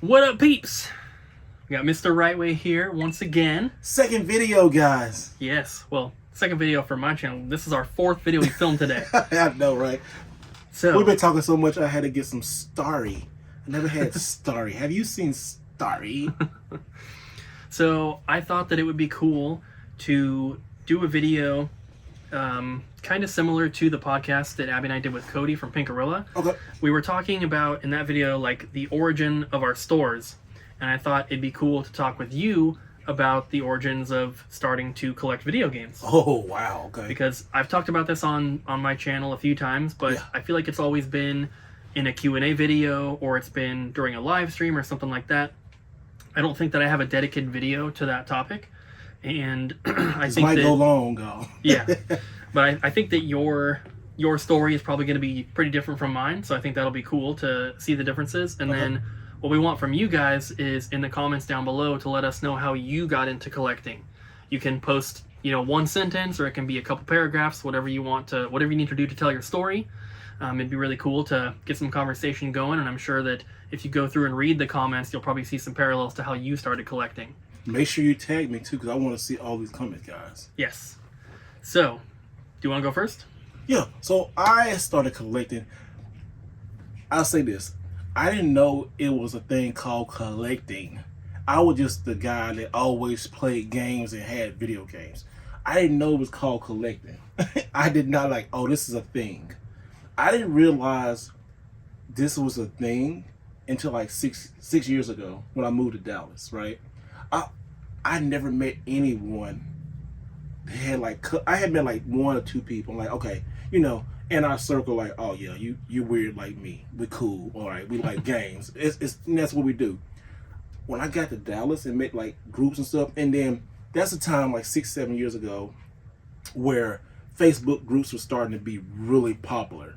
What up, peeps? We got Mr. Wright Way here once again. Second video, guys. Yes, well, second video for my channel. This is our fourth video we filmed today. I know, right? So We've been talking so much, I had to get some Starry. I never had Starry. Have you seen Starry? So I thought that it would be cool to do a video kind of similar to the podcast that Abby and I did with Cody from Pinkarilla. Okay. We were talking about, in that video, like the origin of our stores. And I thought it'd be cool to talk with you about the origins of starting to collect video games. Oh, wow. Okay. Because I've talked about this on my channel a few times, but Yeah. I feel like it's always been in a Q&A video, or it's been during a live stream or something like that. I don't think that I have a dedicated video to that topic. And I This think might that, go long, though. yeah. But I think that your story is probably going to be pretty different from mine, so I think that'll be cool to see the differences. And Okay. then what we want from you guys is in the comments down below to let us know how you got into collecting. You can post, one sentence, or it can be a couple paragraphs, whatever you need to do to tell your story. It'd be really cool to get some conversation going, and I'm sure that if you go through and read the comments, you'll probably see some parallels to how you started collecting. Make sure you tag me, too, because I want to see all these comments, guys. Yes. So, do you want to go first? Yeah, so I started collecting. I'll say this. I didn't know it was a thing called collecting. I was just the guy that always played games and had video games. I didn't know it was called collecting. I did not this is a thing. I didn't realize this was a thing until like six years ago when I moved to Dallas, right? I never met anyone that had I had met like one or two people. I'm like, okay, in our circle, like, oh yeah, you weird like me. We cool, all right. We like games. And that's what we do. When I got to Dallas and met like groups and stuff, and then that's the time like 6-7 years ago where Facebook groups were starting to be really popular,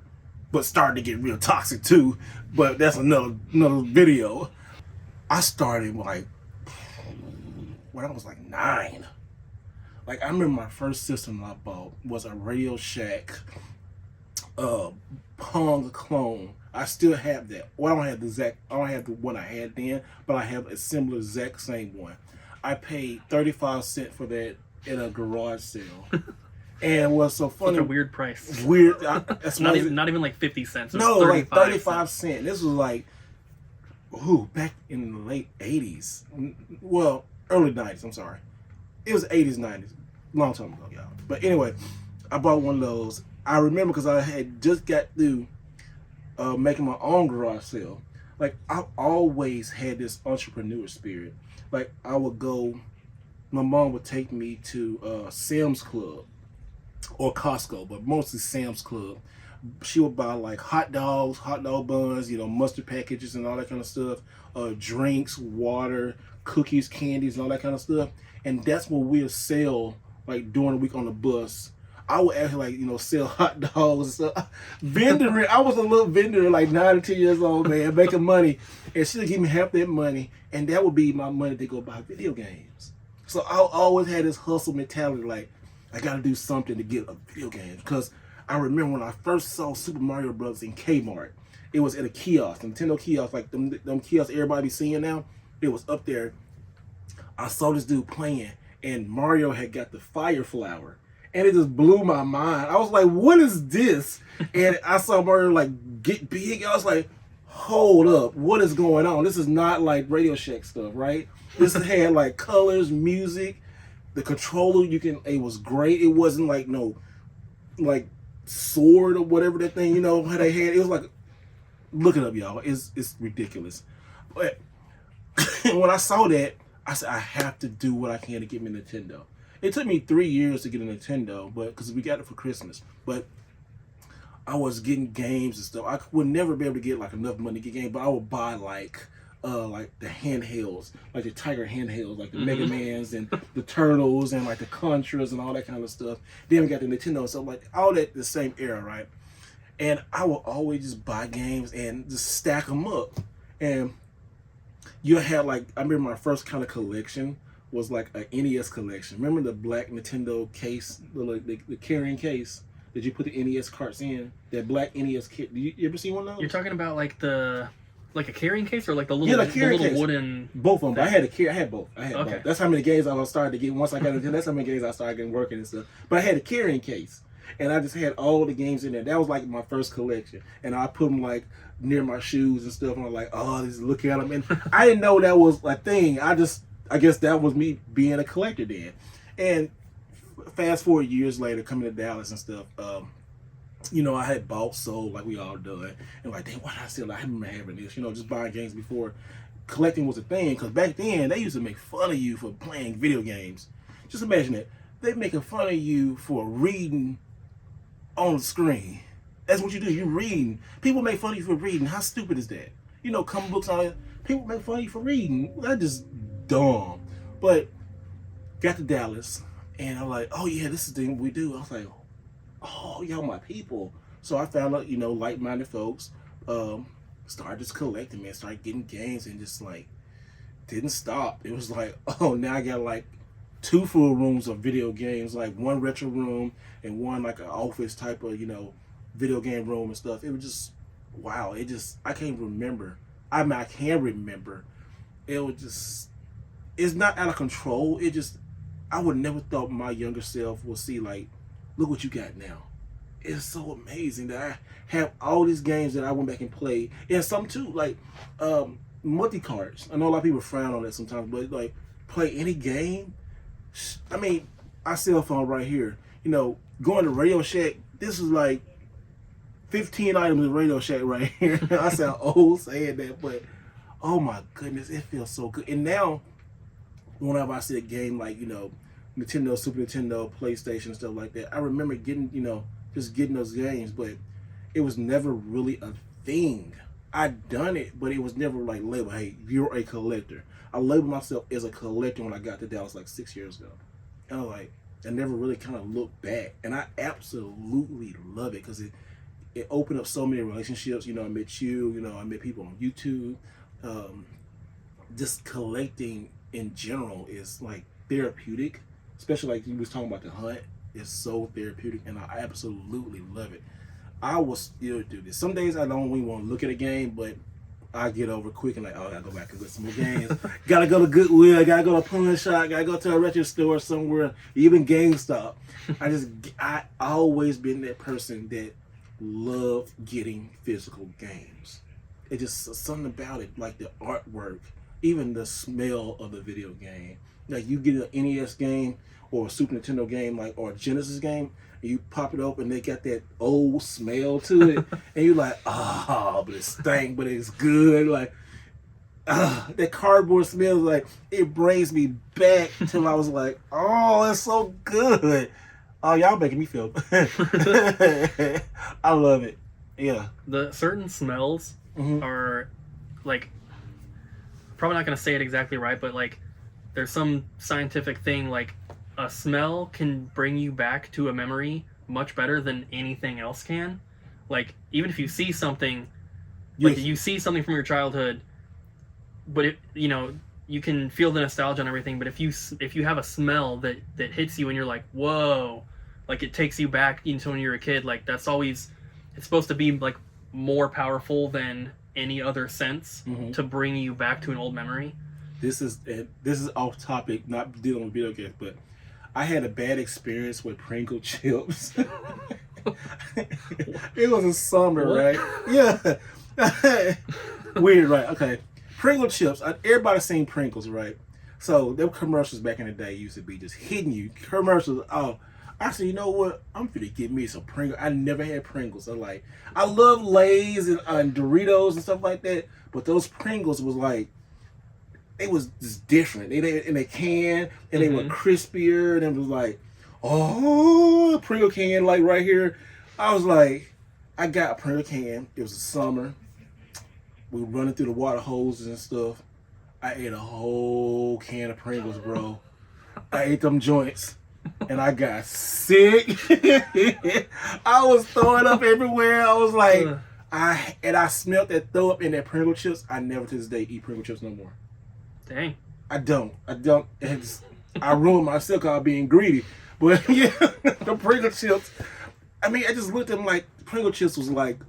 but starting to get real toxic too. But that's another video. I started like when I was like 9. Like I remember my first system I bought was a Radio Shack Pong clone. I still have that. Well, I don't have the one I had then, but I have a similar exact same one. I paid 35 cents for that in a garage sale. And what's so funny? Such a weird price. Weird. That's not even like 50 cents. No, like 35 cents. This was like, back in the late 80s. Well, early 90s, I'm sorry. It was 80s, 90s. Long time ago, y'all. But anyway, I bought one of those. I remember because I had just got through making my own garage sale. Like, I've always had this entrepreneur spirit. Like, I would go, my mom would take me to Sam's Club or Costco, but mostly Sam's Club. She would buy like hot dogs, hot dog buns, mustard packages and all that kind of stuff, drinks, water, cookies, candies, and all that kind of stuff. And that's what we'll sell like during the week on the bus. I would actually sell hot dogs and stuff. Vendoring, I was a little vendor like 9 or 10 years old, man, making money. And she'd give me half that money, and that would be my money to go buy video games. So I always had this hustle mentality, like, I gotta do something to get a video game. Because I remember when I first saw Super Mario Bros. In Kmart, it was at a kiosk, Nintendo kiosk, like them kiosks everybody be seeing now. It was up there. I saw this dude playing, and Mario had got the fire flower. And it just blew my mind. I was like, what is this? And I saw Mario like get big. I was like, hold up, what is going on? This is not like Radio Shack stuff, right? This had like colors, music, the controller, it was great. It wasn't like like sword or whatever that thing, how they had. It was like, look it up, y'all. It's ridiculous. But when I saw that, I said, I have to do what I can to get me a Nintendo. It took me 3 years to get a Nintendo, but because we got it for Christmas. But I was getting games and stuff. I would never be able to get like enough money to get games, but I would buy like the handhelds, like the Tiger handhelds, like the Mega Mans and the Turtles and like the Contras and all that kind of stuff. Then we got the Nintendo, so like all that the same era, right? And I would always just buy games and just stack them up. And you had like, I remember my first kind of collection was like an NES collection. Remember the black Nintendo case, the carrying case that you put the NES carts in? That black NES kit. You ever see one of those? You're talking about like the like a carrying case or like the Yeah, little, the carrying case. wooden. Both of them. I had I had both. I had Okay. both. That's how many games I started to get. Once I got into, that's how many games I started getting working and stuff. But I had a carrying case, and I just had all the games in there. That was like my first collection, and I put them like near my shoes and stuff. And I'm like, oh, just look at them. And I didn't know that was a thing. I guess that was me being a collector then. And fast forward years later, coming to Dallas and stuff. You know, I had bought, sold, like we all done. And like, dang, why did I still? I remember having this, you know, just buying games before collecting was a thing. Because back then, they used to make fun of you for playing video games. Just imagine it. They making fun of you for reading on the screen. That's what you do. You're reading. People make fun of you for reading. How stupid is that? You know, comic books on it. People make fun of you for reading. That's just dumb. But got to Dallas, and I'm like, oh yeah, this is the thing we do. I was like, oh, y'all my people. So I found out, you know, like-minded folks, started just collecting, man, started getting games and just like, didn't stop. It was like, oh, now I got like 2 full rooms of video games, like 1 retro room and 1 like an office type of, you know, video game room and stuff. It was just, wow, I can't remember. I mean, I can remember. It was just, it's not out of control. It just, I would never thought my younger self would see like, look what you got now. It's so amazing that I have all these games that I went back and played. And some too, like multi-cards. I know a lot of people frown on that sometimes, but like play any game. I mean, our cell phone right here. You know, going to Radio Shack, this is like 15 items in Radio Shack right here. I sound old saying that, but oh my goodness, it feels so good. And now, whenever I see a game like, you know, Nintendo, Super Nintendo, PlayStation, stuff like that, I remember getting, you know, just getting those games, but it was never really a thing. I'd done it, but it was never like labeled, hey, you're a collector. I labeled myself as a collector when I got to Dallas like 6 years ago. And I was like, I never really kind of looked back. And I absolutely love it because it opened up so many relationships. You know, I met you, you know, I met people on YouTube. Just collecting in general is like therapeutic. Especially like you was talking about the hunt, is so therapeutic, and I absolutely love it. I will still do this. Some days I don't even want to look at a game, but I get over quick and like, oh, I gotta go back and get some more games. Gotta go to Goodwill, gotta go to Pawn Shop, gotta go to a retro store somewhere, even GameStop. I always been that person that loved getting physical games. It just something about it, like the artwork, even the smell of the video game. Like you get an NES game or a Super Nintendo game, like or a Genesis game, and you pop it open, and they got that old smell to it, and you're like, oh, but it stank, but it's good. Like, that cardboard smell, like it brings me back till I was like, oh, it's so good. Oh, y'all making me feel. I love it. Yeah. The certain smells are like, probably not gonna say it exactly right, but like, there's some scientific thing like a smell can bring you back to a memory much better than anything else can. Like even if you see something, like you see something from your childhood, but it, you know, you can feel the nostalgia and everything. But if you have a smell that hits you and you're like, whoa, like it takes you back into when you were a kid. Like it's supposed to be like more powerful than any other sense to bring you back to an old memory. This is off topic, not dealing with video games, but I had a bad experience with Pringle chips. It was a summer, what? Right? Yeah. Weird, right? Okay. Pringle chips. Everybody's seen Pringles, right? So them commercials back in the day used to be just hitting you. Commercials. Oh, I said, you know what? I'm finna get me some Pringles. I never had Pringles. I love Lay's and Doritos and stuff like that, but those Pringles was like, it was just different. They in a can, and they were crispier, and it was like, oh, Pringle can, like right here. I was like, I got a Pringle can. It was the summer. We were running through the water hoses and stuff. I ate a whole can of Pringles, bro. I ate them joints, and I got sick. I was throwing up everywhere. I was like, I smelled that throw up in that Pringle chips. I never to this day eat Pringle chips no more. Dang. I don't. I ruined myself because I was being greedy. But yeah, the Pringle chips. I mean, I just looked at them like Pringle chips was like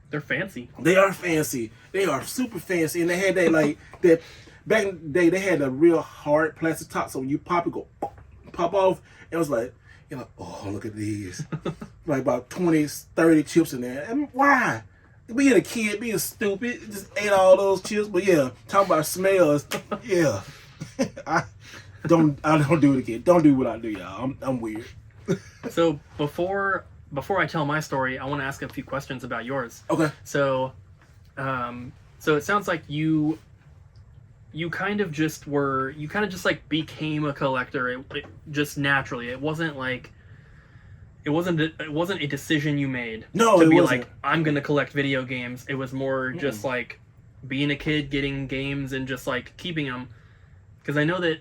They're fancy. They are fancy. They are super fancy, and they had that like that. Back in the day, they had a real hard plastic top, so when you pop it, go pop off. It was like, you're like, oh, look at these. Like about 20, 30 chips in there. And why? Being a kid, being stupid, just ate all those chips. But yeah, talking about smells, yeah. I don't do it again. Don't do what I do, y'all. I'm weird. So before I tell my story, I want to ask a few questions about yours. Okay. So, so it sounds like you kind of just like became a collector. It just naturally. It wasn't like it wasn't a decision you made. No, to it be wasn't. like, I'm gonna collect video games. It was more just like being a kid, getting games, and just like keeping them. Because I know that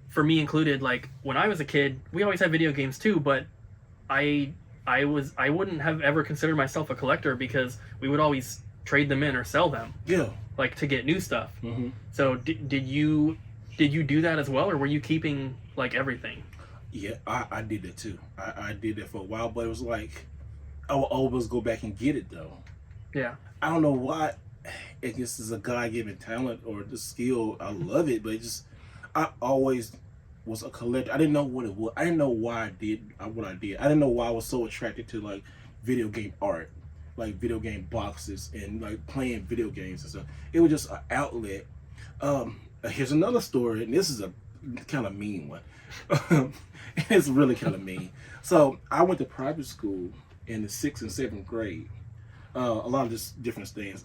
for me included, like when I was a kid, we always had video games too, but I wouldn't have ever considered myself a collector because we would always trade them in or sell them. Yeah. Like to get new stuff. Mm-hmm. So did you do that as well, or were you keeping like everything? Yeah, I did that too. I did that for a while, but it was like I would always go back and get it though. Yeah. I don't know why. I guess it's a God-given talent or the skill. I love it, but I always was a collector. I didn't know what it was. I didn't know why I did what I did. I didn't know why I was so attracted to like video game art, like video game boxes and like playing video games and stuff. It was just an outlet. Here's another story, and this is a kind of mean one. It's really kind of mean. So I went to private school in the 6th and 7th grade. A lot of just different things.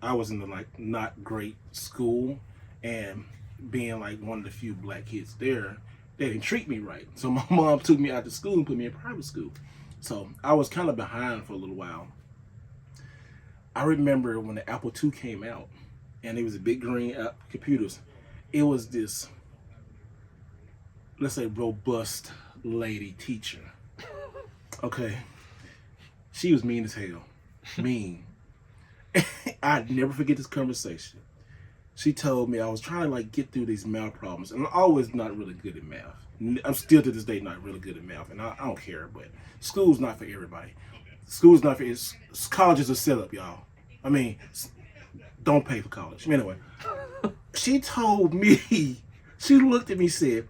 I was in the like not great school, and being like one of the few black kids there, they didn't treat me right. So my mom took me out to school and put me in private school. So I was kind of behind for a little while. I remember when the Apple II came out, and it was a big green computers. It was this, let's say, robust lady teacher. Okay. She was mean as hell. Mean. I'd never forget this conversation. She told me I was trying to like get through these math problems, and I'm always not really good at math. I'm still to this day not really good at math, and I don't care. But school's not for everybody. School's not for college is a setup, y'all. I mean, don't pay for college. Anyway, she told me. She looked at me and said,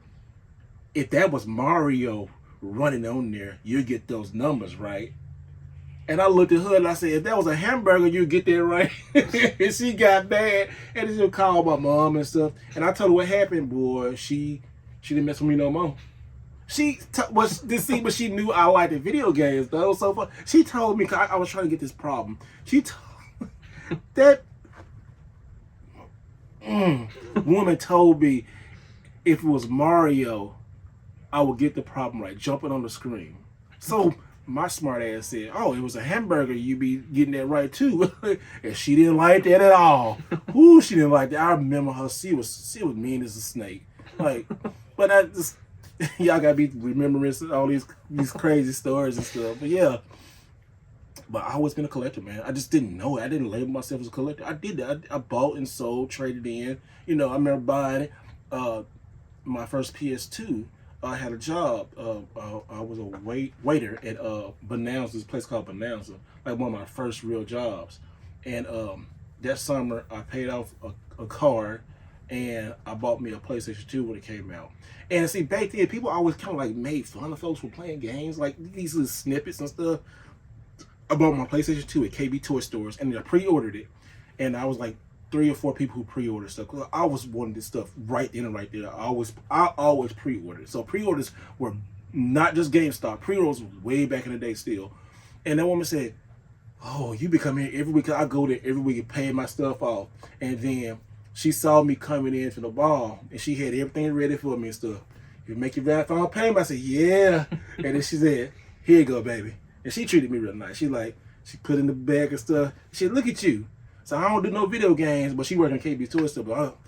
"If that was Mario running on there, you'd get those numbers right." And I looked at her and I said, if that was a hamburger, you'd get that right. And she got mad. And she called my mom and stuff. And I told her what happened, boy. She didn't mess with me no more. But she knew I liked the video games, though. So she told me, cause I was trying to get this problem. She told that woman told me if it was Mario, I would get the problem right, jumping on the screen. So my smart ass said, oh, it was a hamburger, you be getting that right too. And she didn't like that at all. Ooh, she didn't like that. I remember her, she was mean as a snake. Like, but I just, y'all gotta be remembering all these crazy stories and stuff. But yeah, but I always been a collector, man. I just didn't know it. I didn't label myself as a collector. I did that. I bought and sold, traded in. You know, I remember buying it. My first PS2. I had a job. I was a waiter at Bonanza, this place called Bonanza, like one of my first real jobs. And that summer, I paid off a card, and I bought me a PlayStation 2 when it came out. And see, back then, people always kind of like made fun of folks for playing games, like these little snippets and stuff. I bought my PlayStation 2 at KB Toy Stores, and I pre-ordered it. And I was like 3 or 4 people who pre-ordered stuff. Cause I was wanting this stuff right then and right there. I always pre-ordered. So pre-orders were not just GameStop. Pre-orders was way back in the day still. And that woman said, "Oh, you be coming here every week." I go there every week and pay my stuff off. And then she saw me coming in to the ball, and she had everything ready for me and stuff. "You make your final payment?" I said, "Yeah." And then she said, "Here you go, baby." And she treated me real nice. She put in the bag and stuff. She said, "Look at you. So I don't do no video games," but she worked in KB Toy Store. But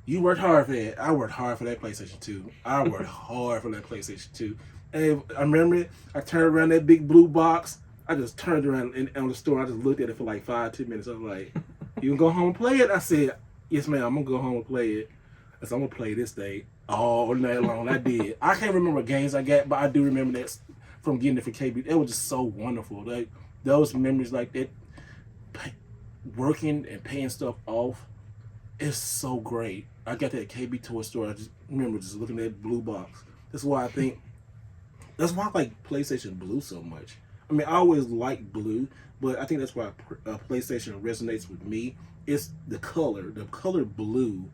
you worked hard for that. I worked hard for that PlayStation 2. I worked hard for that PlayStation 2. And I remember it. I turned around that big blue box. I just turned around on the store. I just looked at it for like 5-10 minutes. I was like, "You can go home and play it?" I said, "Yes, ma'am. I'm gonna go home and play it." I said, "I'm gonna play this thing all night long." I did. I can't remember what games I got, but I do remember that from getting it from KB. It was just so wonderful. Like those memories like that. working and paying stuff off is so great. I got that at KB Toy Store. I just remember just looking at that blue box. That's why I like PlayStation Blue so much. I mean, I always liked blue, but I think that's why PlayStation resonates with me. It's the color blue.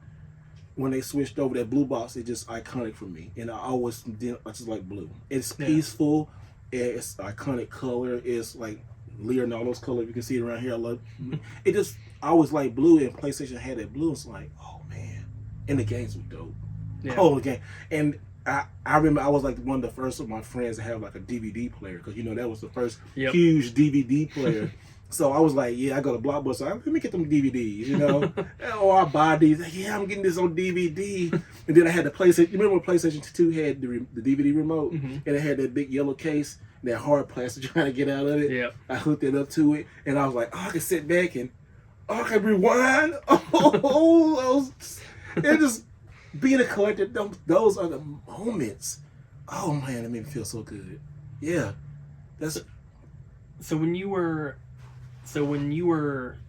When they switched over that blue box, it's just iconic for me, and I just like blue. It's peaceful. It's iconic color. It's like Leonardo's color. You can see it around here. I love it. I always like blue, and PlayStation had that blue. It's like, oh man, and the games were dope. Yeah. Oh, the game, and I remember I was like one of the first of my friends to have like a DVD player, because that was the first huge DVD player. So I was like, yeah, I go to Blockbuster. Let me get them DVDs, or I buy these. Yeah, I'm getting this on DVD. And then I had the PlayStation. You remember when PlayStation 2 had the DVD remote? Mm-hmm. And it had that big yellow case, and that hard plastic trying to get out of it. Yeah. I hooked it up to it, and I was like, I can sit back and I can rewind. And just being a collector, those are the moments. Oh man, it made me feel so good. Yeah. So when you were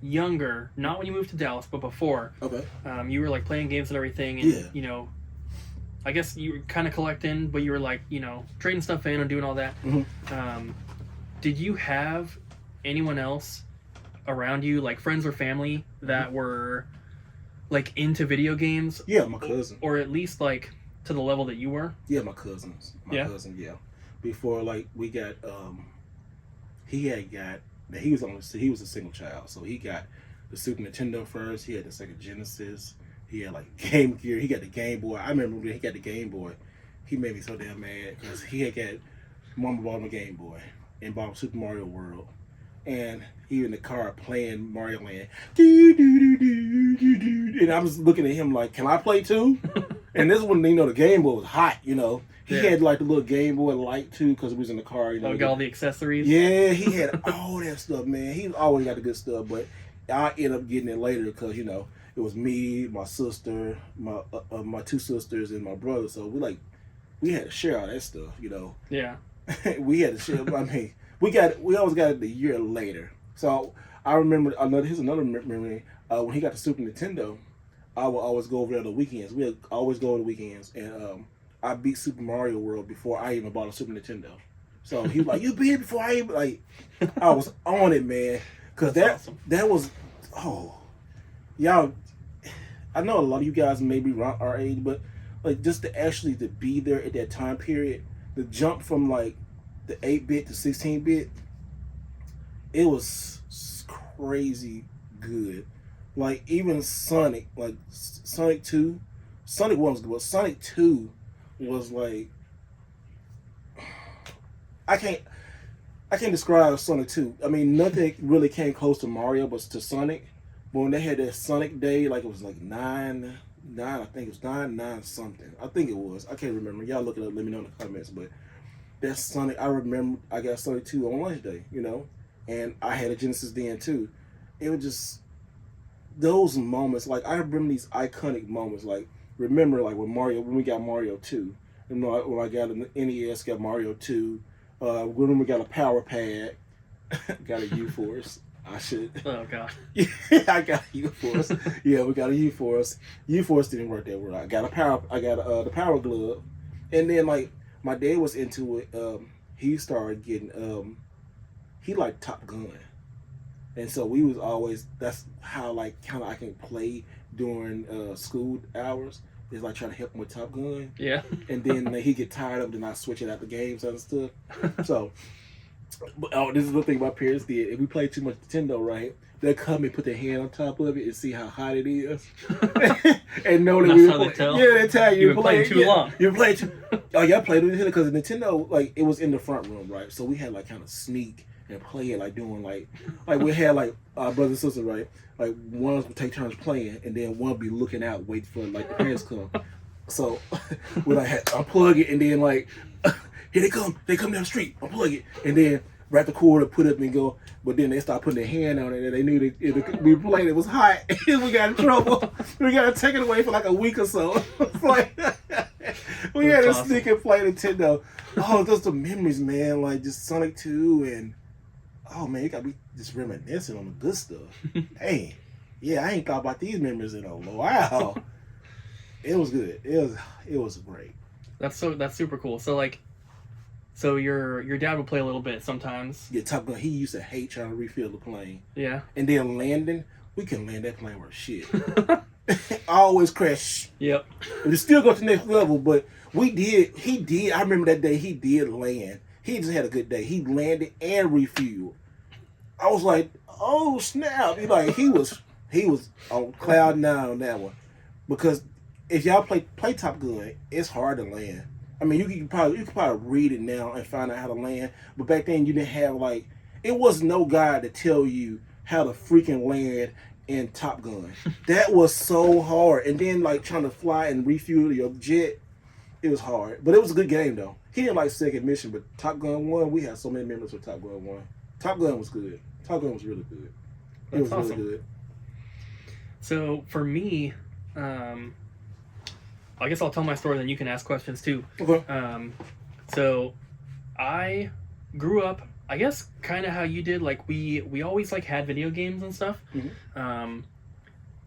younger, not when you moved to Dallas, but before, okay, you were like playing games and everything, and I guess you were kind of collecting, but you were like, trading stuff in and doing all that. Mm-hmm. Did you have anyone else around you, like friends or family, that were like into video games? Yeah, my cousin. Or at least like to the level that you were? Yeah, my cousins. My cousin, yeah. Before we got he was a single child, so he got the Super Nintendo first. He had the Sega Genesis. He had like Game Gear. He got the Game Boy. I remember when he got the Game Boy. He made me so damn mad because he had got Mama bought him a Game Boy and bought him Super Mario World, and he in the car playing Mario Land. And I was looking at him like, "Can I play too?" And this one, the Game Boy was hot. He had like the little Game Boy light too, because we was in the car. Got all the accessories. Yeah, he had all that stuff, man. He always got the good stuff, but I ended up getting it later because it was me, my sister, my two sisters, and my brother. So we had to share all that stuff, Yeah. We had to share. I mean, we always got it a year later. So I remember. Here's another memory. When he got the Super Nintendo, I would always go over there on the weekends. We would always go on the weekends, and I beat Super Mario World before I even bought a Super Nintendo. So he was like, "You beat it before I even I was on it, man." Because that was y'all. I know a lot of you guys may be around our age, but just to be there at that time period, the jump from the 8-bit to 16-bit, it was crazy good. Even Sonic, Sonic 2, Sonic 1 was good, but Sonic 2 was I can't describe Sonic 2. I mean, nothing really came close to Mario, but to Sonic. But when they had that Sonic Day, it was 9, I think it was 9 something. I think it was. I can't remember. Y'all look it up. Let me know in the comments. But that Sonic, I remember I got Sonic 2 on lunch day, and I had a Genesis then too. It was just those moments. I remember these iconic moments. Remember when we got Mario 2. When I got an NES, got Mario 2. When we got a Power Pad, got a U-Force. I should. Oh God. Yeah, I got a U-Force. Yeah, we got a U-Force. U-Force didn't work that well. I got the Power Glove, and then my dad was into it. He started getting he liked Top Gun, and so we was always. That's how kind of I can play during school hours. Is trying to help him with Top Gun. Yeah. And then he get tired of it, and I switch it out the games and stuff. So. This is the thing my parents did. If we play too much Nintendo, right, they'll come and put their hand on top of it and see how hot it is, and know that That's how they tell. Yeah, they tell you. You've been playing too long. You played too. Oh, y'all played with Nintendo because Nintendo, it was in the front room, right? So we had kind of sneak and play it, doing we had our brother and sister, right? One would take turns playing, and then one would be looking out, wait for the parents come. So when unplug it, and then here they come down the street, unplug it, and then wrap the cord up, put it up and go. But then they start putting their hand on it, and they knew that we played. It was hot. We got in trouble. We got to take it away for a week or so. We had to sneak and play Nintendo. Oh, those the memories, man. Just Sonic 2 and oh man, you got me just reminiscing on the good stuff. Hey, yeah, I ain't thought about these memories in a while. It was good. It was great. That's super cool. So like, so your dad would play a little bit sometimes. Yeah, Top Gun. He used to hate trying to refill the plane. Yeah. And then landing, we couldn't land that plane worth shit. Always crash. Yep. It still go to the next level, but we did. He did. I remember that day. He did land. He just had a good day. He landed and refueled. I was like, oh snap! He was on cloud nine on that one, because if y'all play Top Gun, it's hard to land. I mean, you could probably read it now and find out how to land, but back then you didn't have it was no guide to tell you how to freaking land in Top Gun. That was so hard, and then trying to fly and refuel your jet, it was hard. But it was a good game though. He didn't like second mission, but Top Gun 1, we had so many memories with Top Gun 1. Top Gun was good. Top Gun was really good. It was awesome. really good. So for me, I guess I'll tell my story, then you can ask questions too. Okay. So I grew up, I guess, kind of how you did. Like we always had video games and stuff. Mm-hmm.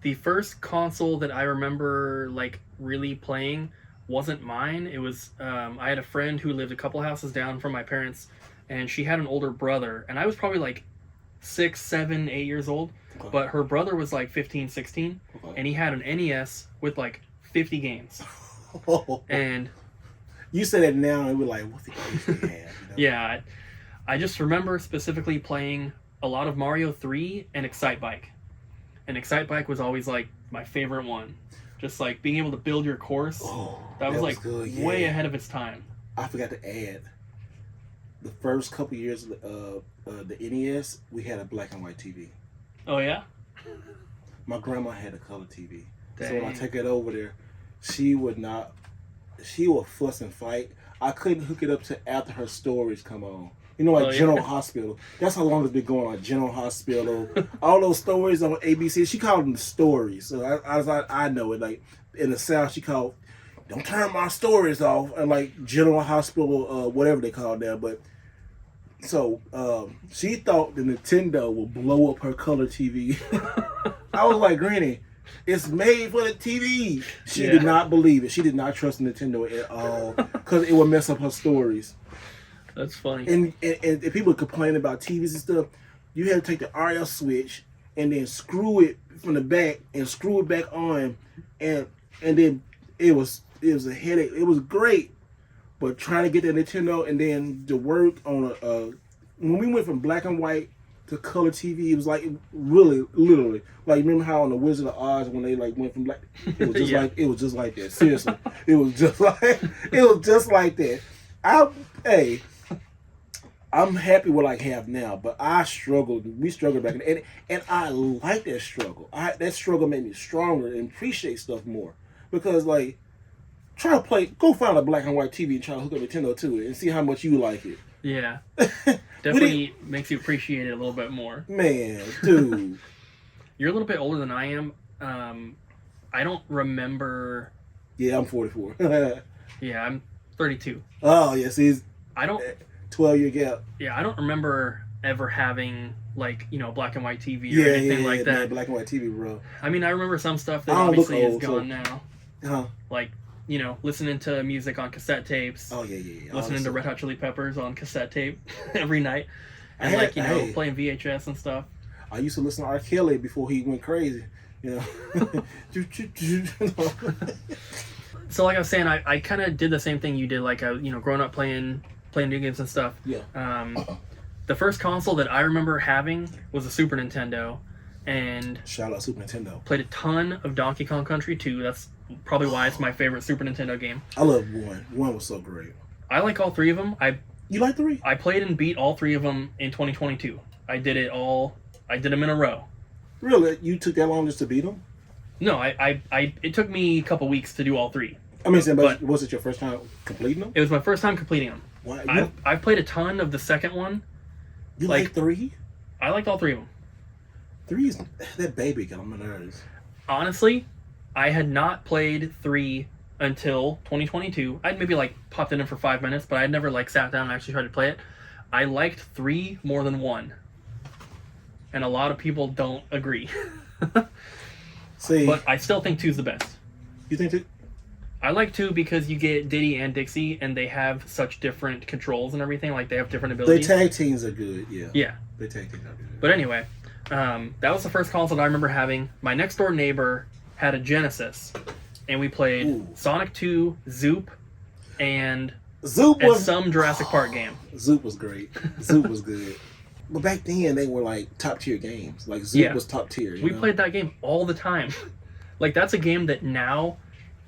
The first console that I remember really playing wasn't mine. It was I had a friend who lived a couple houses down from my parents, and she had an older brother, and I was probably 6, 7, 8 years old. Okay. But her brother was 15, 16, Okay. and he had an NES with 50 games. And you say that now, and we're like, "What the games they have?" yeah, I just remember specifically playing a lot of Mario 3 and Excite Bike. And Excite Bike was always my favorite one. Just being able to build your course. Oh, that was good, yeah. way ahead of its time. I forgot to add, the first couple years of the NES, we had a black and white TV. Oh yeah? My grandma had a color TV. Dang. So when I take it over there, she would fuss and fight. I couldn't hook it up to after her stories come on. General Hospital. That's how long it's been going on. General Hospital. All those stories on ABC. She called them the stories. So I know it. In the South, she called, "Don't turn my stories off." And General Hospital, whatever they call that. But so she thought the Nintendo would blow up her color TV. I was like, "Granny, it's made for the TV." She did not believe it. She did not trust Nintendo at all because it would mess up her stories. That's funny. And if people complain about TVs and stuff, you had to take the RF switch and then screw it from the back and screw it back on, and then it was a headache. It was great, but trying to get that Nintendo and then to work on when we went from black and white to color TV, it was really literally remember how on the Wizard of Oz when they went from black, it was just it was just like that. Seriously, it was just like that. I'm happy with I have now, but we struggled back then, and I like that struggle. That struggle made me stronger and appreciate stuff more, because go find a black and white TV and try to hook up Nintendo to it and see how much you like it. Yeah. Definitely makes you appreciate it a little bit more. Man, dude. You're a little bit older than I am. I don't remember. Yeah, I'm 44. Yeah, I'm 32. Oh, yeah, see, I don't 12-year gap. Yeah, I don't remember ever having black and white TV or anything like that. Man, black and white TV, bro. I mean, I remember some stuff that obviously is gone now. Huh? Listening to music on cassette tapes. Oh yeah. Listening to Red Hot Chili Peppers on cassette tape every night, and playing VHS and stuff. I used to listen to R. Kelly before he went crazy. So like I was saying, I kind of did the same thing you did. Growing up playing video games and stuff. Yeah. The first console that I remember having was a Super Nintendo, and shout out Super Nintendo. Played a ton of Donkey Kong Country 2. That's probably why it's my favorite Super Nintendo game. I love 1. 1 was so great. I like all 3 of them. You like 3? I played and beat all 3 of them in 2022. I did it all. I did them in a row. Really? You took that long just to beat them? No, it took me a couple weeks to do all 3. I mean, but was it your first time completing them? It was my first time completing them. Why? I've played a ton of the second one. You like 3? I liked all 3 of them. 3 is that baby got on my nerves. Honestly, I had not played 3 until 2022. I'd maybe popped in for 5 minutes, but I'd never sat down and actually tried to play it. I liked 3 more than 1. and a lot of people don't agree. See, But I still think 2's the best. you think that? I like 2 because you get Diddy and Dixie, and they have such different controls and everything. Like, they have different Their abilities. tag teams are good. Yeah. Yeah. Their tag teams are good. But anyway, that was the first console that I remember having. My next door neighbor had a Genesis, and we played Ooh. Sonic 2, Zoop, and Zoop and was some Jurassic Park game. Zoop was great. Zoop was good. But back then they were like top tier games. Like Zoop was top tier. We played that game all the time. Like, that's a game that now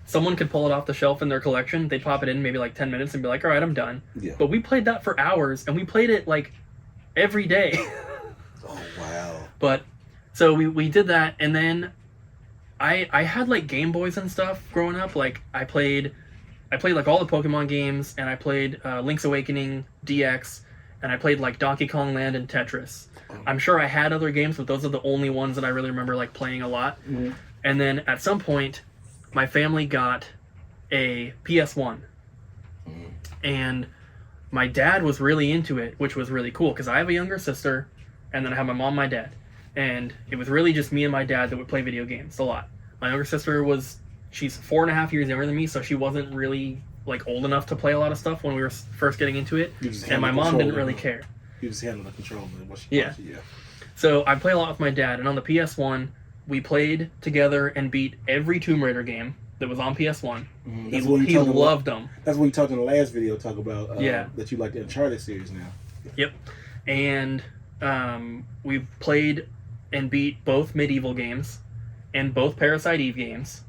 someone could pull it off the shelf in their collection. They'd pop it in maybe like 10 minutes and be like, all right, I'm done. Yeah. But we played that for hours, and we played it like every day. Oh wow. But so we did that, and then I had like Game Boys and stuff growing up. Like, I played like all the Pokemon games, and I played Link's Awakening, DX, and I played like Donkey Kong Land and Tetris. I'm sure I had other games, but those are the only ones that I really remember like playing a lot. Mm-hmm. And then at some point, my family got a PS1, and my dad was really into it, which was really cool because I have a younger sister, and then I have my mom, and my dad, and it was really just me and my dad that would play video games a lot. My younger sister she's 4.5 years younger than me, so she wasn't really like old enough to play a lot of stuff when we were first getting into it, and my mom didn't really care. You just handle the control of what she Yeah. So I play a lot with my dad, and on the PS1, we played together and beat every Tomb Raider game that was on PS1. Mm-hmm. He loved them. That's what you talked in the last video. Talk about Yeah. that you like the Uncharted series now. Yep. And we played and beat both Medieval games and both Parasite Eve games.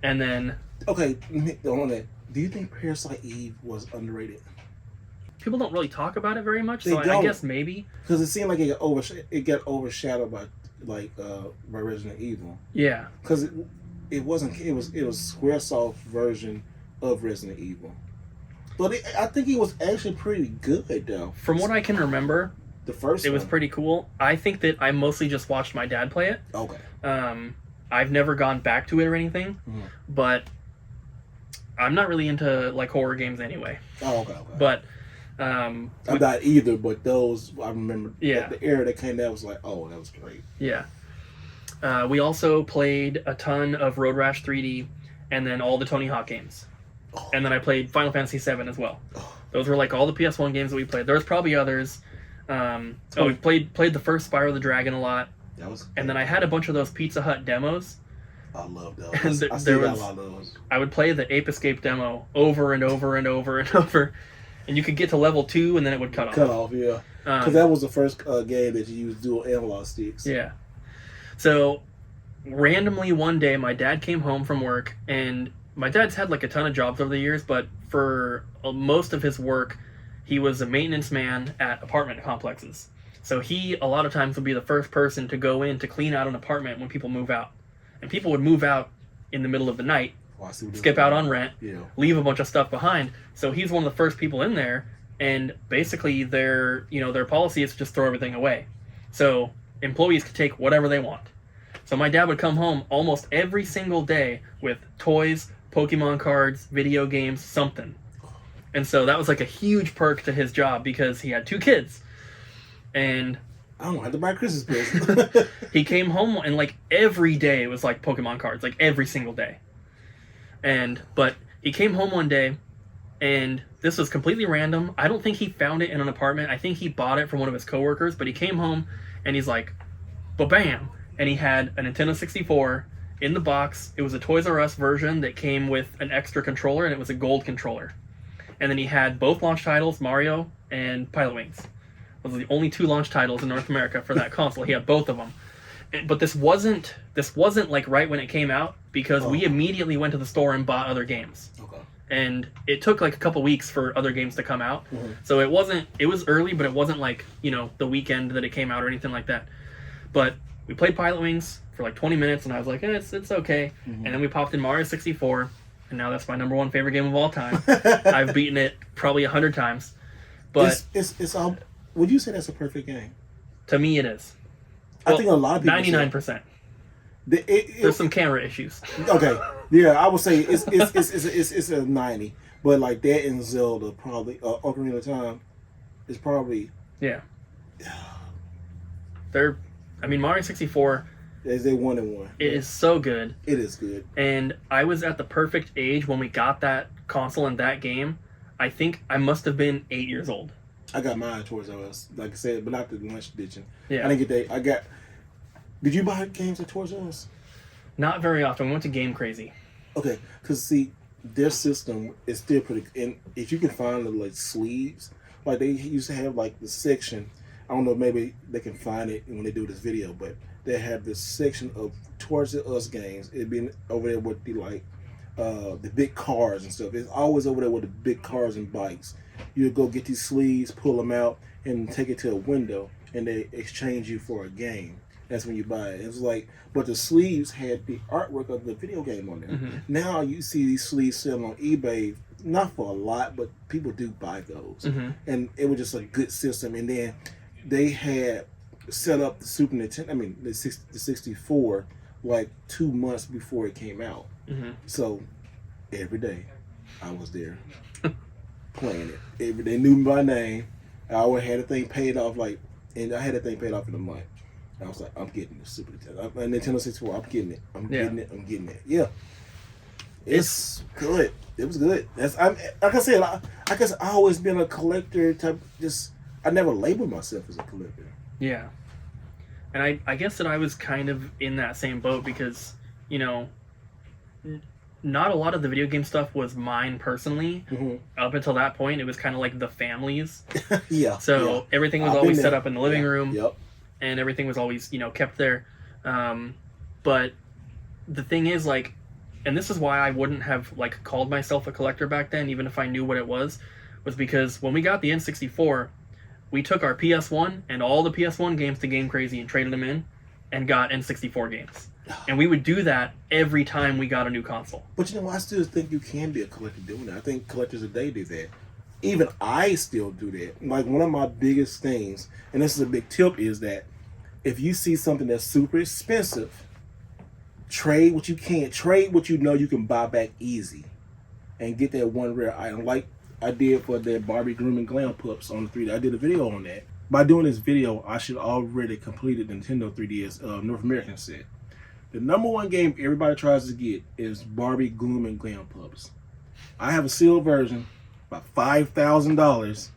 And then Okay, on that, do you think Parasite Eve was underrated? people don't really talk about it very much, They so I don't. guess maybe. Because it seemed like it got overshadowed by by Resident Evil. Yeah. Because it was SquareSoft's version of Resident Evil, but I think it was actually pretty good though. From what I can remember, The first it was one. pretty cool. I think that I mostly just watched my dad play it. Okay. I've never gone back to it or anything, but I'm not really into like horror games anyway. Oh, okay. But I'm not either, but those I remember. Yeah. The era that came out was like, oh, that was great. yeah. We also played a ton of Road Rash 3D, and then all the Tony Hawk games. Oh. And then I played Final Fantasy VII as well. Oh. Those were like all the PS1 games that we played. There was probably others. We played the first Spyro the Dragon a lot. That was. And then I had a bunch of those Pizza Hut demos. I love those. And I still got a lot of those. I would play the Ape Escape demo over and over and over and over. And you could get to level 2 and then it would cut off. Cut off, yeah. Because that was the first game that you used dual analog sticks. Yeah. So, randomly one day, my dad came home from work, and my dad's had like a ton of jobs over the years, but for most of his work, he was a maintenance man at apartment complexes. So he, a lot of times, would be the first person to go in to clean out an apartment when people move out. And people would move out in the middle of the night, skip out on rent, leave a bunch of stuff behind. So he's one of the first people in there, and basically their policy is to just throw everything away. So employees could take whatever they want. So my dad would come home almost every single day with toys, Pokemon cards, video games, something. And so that was like a huge perk to his job because he had 2 kids. And I don't have to buy Christmas presents. he came home and like every day it was like Pokemon cards, like every single day. But he came home one day, and this was completely random. I don't think he found it in an apartment. I think he bought it from one of his coworkers, but he came home and he's like, ba-bam! And he had a Nintendo 64 in the box. It was a Toys R Us version that came with an extra controller, and it was a gold controller. And then he had both launch titles, Mario and Pilot Wings. Those were the only 2 launch titles in North America for that console. He had both of them. But this wasn't like right when it came out, because we immediately went to the store and bought other games. Okay. And it took like a couple weeks for other games to come out. Mm-hmm. So it was early, but it wasn't like, the weekend that it came out or anything like that. But we played Pilot Wings for like 20 minutes, and I was like, it's okay. Mm-hmm. And then we popped in Mario 64, and now that's my number 1 favorite game of all time. I've beaten it probably 100 times. But it's all. Would you say that's a perfect game? To me, it is. I think a lot of people 99%. There's some camera issues. Okay, yeah, I would say it's a 90, but like that and Zelda probably Ocarina of Time is probably yeah. Mario 64 is a 1-in-1. it is so good. It is good. And I was at the perfect age when we got that console and that game. I think I must have been 8 years old. I got mine towards us, like I said, but not the lunch edition. Yeah. I didn't get that. Did you buy games at Toys R Us? Not very often. We went to Game Crazy. Okay, because see, their system is still pretty. And if you can find the like sleeves, like they used to have like the section. I don't know, maybe they can find it when they do this video, but they have this section of Toys R Us games. It'd be over there with the big cars and stuff. It's always over there with the big cars and bikes. You go get these sleeves, pull them out, and take it to a window, and they exchange you for a game. That's when you buy it. It was like, but the sleeves had the artwork of the video game on there. Mm-hmm. Now you see these sleeves selling on eBay, not for a lot, but people do buy those. Mm-hmm. And it was just a good system. And then they had set up the Super Nintendo, the 64, like 2 months before it came out. Mm-hmm. So every day I was there playing it. They knew me by name. I always had a thing paid off, and I had that thing paid off in a month. I was like, I'm getting the Super Nintendo. Nintendo 64, I'm getting it. I'm getting it. Yeah. It's good. It was good. Like I said, I guess I always been a collector type. I never labeled myself as a collector. Yeah. And I guess that I was kind of in that same boat because, not a lot of the video game stuff was mine personally. Mm-hmm. Up until that point, it was kind of like the family's. Yeah. So everything was always set up in the living room. Yep. And everything was always, kept there. But the thing is, and this is why I wouldn't have, called myself a collector back then, even if I knew what it was because when we got the N64, we took our PS1 and all the PS1 games to Game Crazy and traded them in and got N64 games. And we would do that every time we got a new console. But I still think you can be a collector doing that. I think collectors today do that. Even I still do that. Like, one of my biggest things, and this is a big tip, is that if you see something that's super expensive, trade what you can. Trade what you know you can buy back easy. And get that one rare item. Like I did for the Barbie Grooming Glam Pups on the 3D. I did a video on that. By doing this video, I should already completed the Nintendo 3DS North American set. The number one game everybody tries to get is Barbie Grooming Glam Pups. I have a sealed version, about $5,000.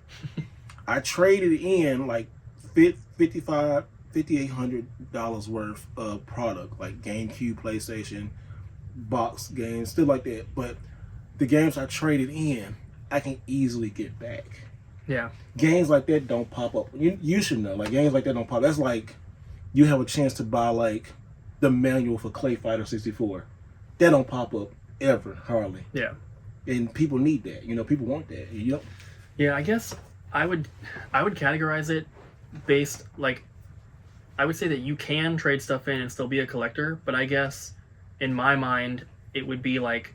I traded in like $5,800 worth of product, like GameCube, PlayStation, box games, stuff like that. But the games I traded in, I can easily get back. Yeah. Games like that don't pop up. You should know. Like, games like that don't pop up. That's like you have a chance to buy like the manual for Clay Fighter 64. That don't pop up ever, hardly. Yeah. And people need that. People want that. Yep. Yeah, I guess I would categorize it based, I would say that you can trade stuff in and still be a collector, but I guess in my mind it would be like,